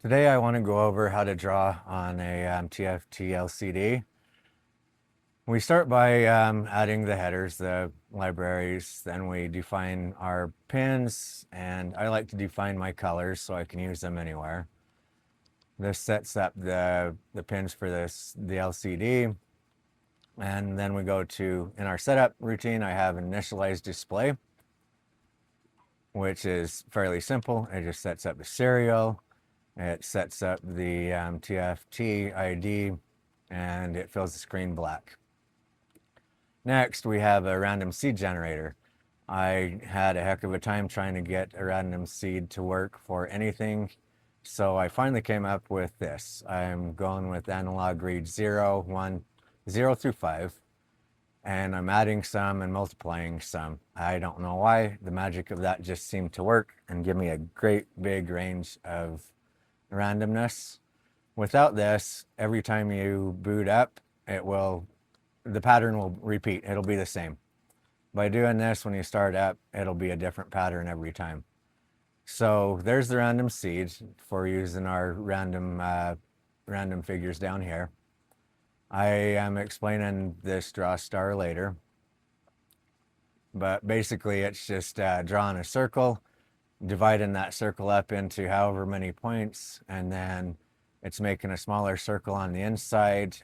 Today I want to go over how to draw on a TFT LCD. We start by adding the headers, the libraries, then we define our pins, and I like to define my colors so I can use them anywhere. This sets up the pins for the LCD, and then we go to, in our setup routine, I have initialized display, which is fairly simple. It just sets up the serial, it sets up the TFT ID, and it fills the screen black. Next, we have a random seed generator. I had a heck of a time trying to get a random seed to work for anything, so I finally came up with this. I'm going with analog read 0, 1, 0 through 5, and I'm adding some and multiplying some. I don't know why. The magic of that just seemed to work and give me a great big range of randomness. Without this, every time you boot up, the pattern will repeat. It'll be the same. By doing this, when you start up, it'll be a different pattern every time. So there's the random seed for using our random figures down here. I am explaining this draw star later, but basically it's just drawing a circle, dividing that circle up into however many points, and then it's making a smaller circle on the inside,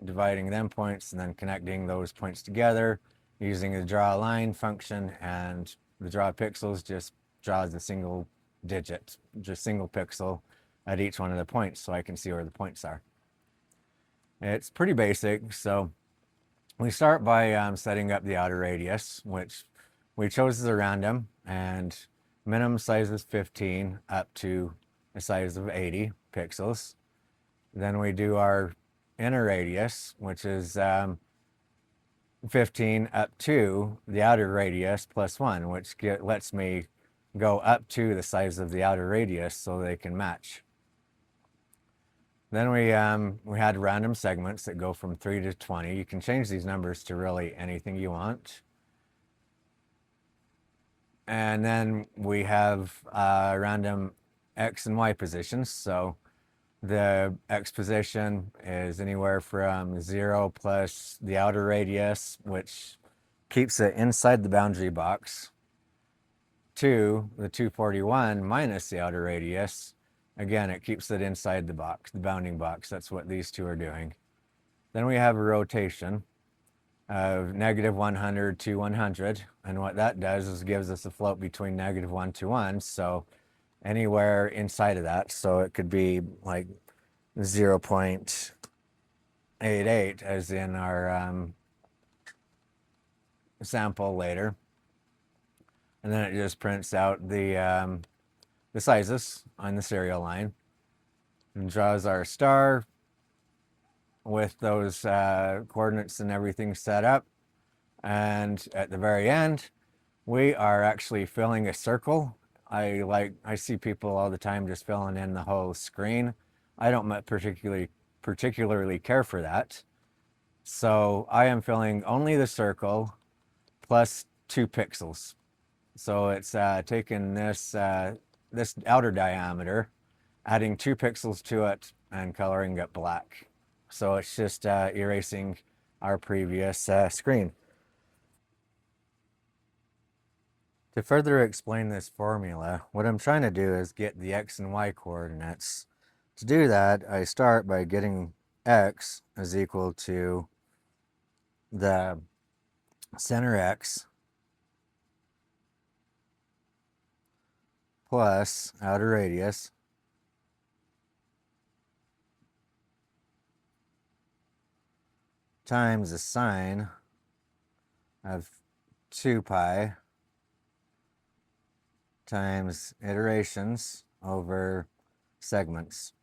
dividing them points, and then connecting those points together using the draw line function, and the draw pixels just draws a single digit, just single pixel at each one of the points so I can see where the points are. It's pretty basic. So we start by setting up the outer radius, which we chose as a random, and minimum size is 15 up to a size of 80 pixels. Then we do our inner radius, which is 15 up to the outer radius plus 1, which lets me go up to the size of the outer radius so they can match. Then we had random segments that go from 3 to 20. You can change these numbers to really anything you want. And then we have random X and Y positions. So the X position is anywhere from 0 plus the outer radius, which keeps it inside the boundary box, to the 241 minus the outer radius. Again, it keeps it inside the box, the bounding box. That's what these two are doing. Then we have a rotation of -100 to 100. And what that does is gives us a float between -1 to 1. So anywhere inside of that. So it could be like 0.88 as in our sample later. And then it just prints out the sizes on the serial line and draws our star with those coordinates and everything set up. And at the very end, we are actually filling a circle. I see people all the time just filling in the whole screen. I don't particularly care for that. So I am filling only the circle plus 2 pixels. So it's taking this outer diameter, adding 2 pixels to it, and coloring it black. So it's just erasing our previous screen. To further explain this formula, what I'm trying to do is get the X and Y coordinates. To do that, I start by getting X is equal to the center X plus outer radius times the sine of 2 pi times iterations over segments.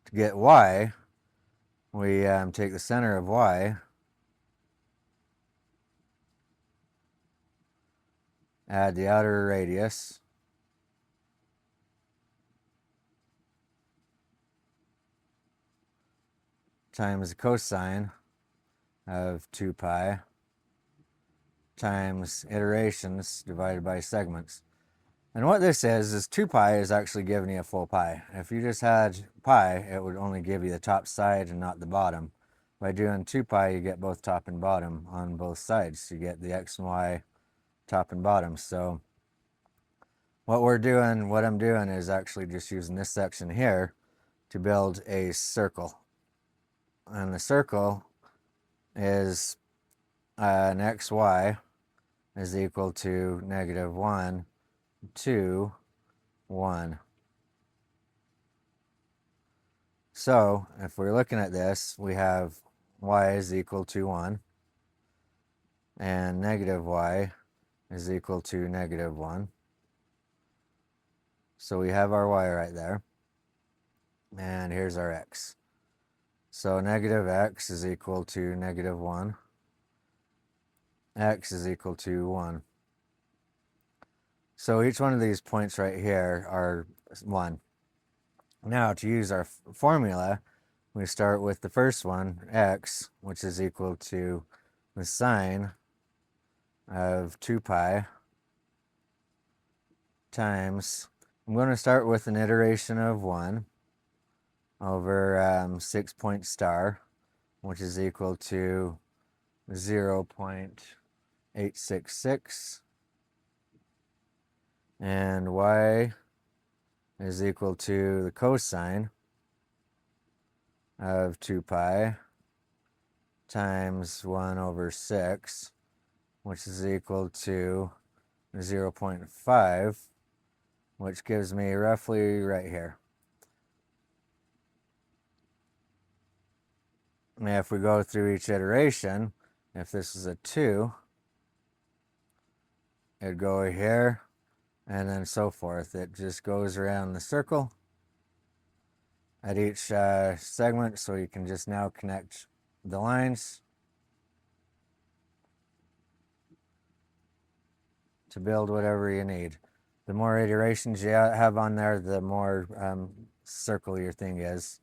To get y, we take the center of y, add the outer radius, times the cosine of 2 pi times iterations divided by segments. And what this is 2 pi is actually giving you a full pi. If you just had pi, it would only give you the top side and not the bottom. By doing 2 pi, you get both top and bottom on both sides. You get the x and y top and bottom. So what I'm doing is actually just using this section here to build a circle. And the circle is an xy is equal to -1, 2, 1. So if we're looking at this, we have y is equal to 1 and -y is equal to -1. So we have our y right there. And here's our x. So -x is equal to -1. X is equal to 1. So each one of these points right here are 1. Now to use our formula, we start with the first one, x, which is equal to the sine of 2 pi times, I'm going to start with an iteration of 1 over 6 point star, which is equal to 0.866, and y is equal to the cosine of 2 pi times 1 over 6, which is equal to 0.5, which gives me roughly right here. And if we go through each iteration, if this is a 2, it'd go here, and then so forth. It just goes around the circle at each segment, so you can just now connect the lines to build whatever you need. The more iterations you have on there, the more circle your thing is.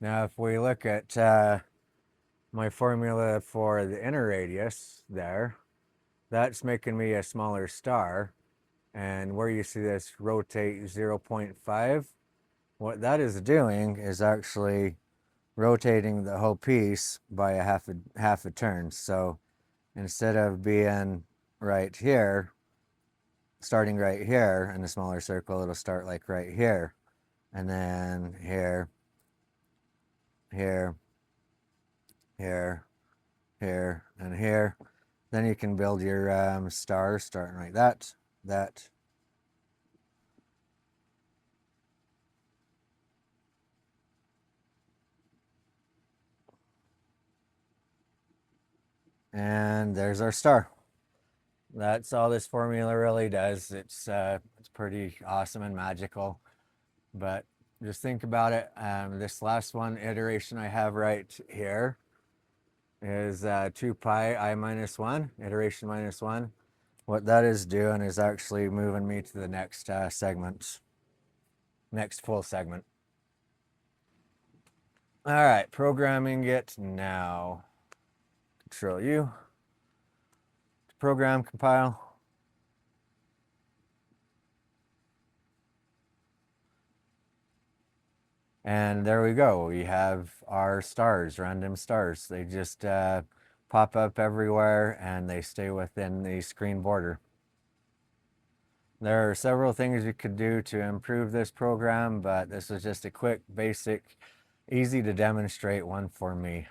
Now if we look at my formula for the inner radius there, that's making me a smaller star. And where you see this rotate 0.5, what that is doing is actually rotating the whole piece by a half a turn. So instead of being right here, starting right here in a smaller circle, it'll start like right here, and then here, here, here, here, and here. Then you can build your stars starting like that, that, and there's our star. That's all this formula really does. It's pretty awesome and magical, but just think about it. This last one iteration I have right here is 2 pi I minus 1, iteration minus 1. What that is doing is actually moving me to the next segment, next full segment. All right, programming it now. Control U. Program, compile. And there we go. We have our stars, random stars. They just pop up everywhere and they stay within the screen border. There are several things you could do to improve this program, but this was just a quick, basic, easy to demonstrate one for me.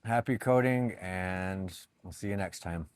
Happy coding, and we'll see you next time.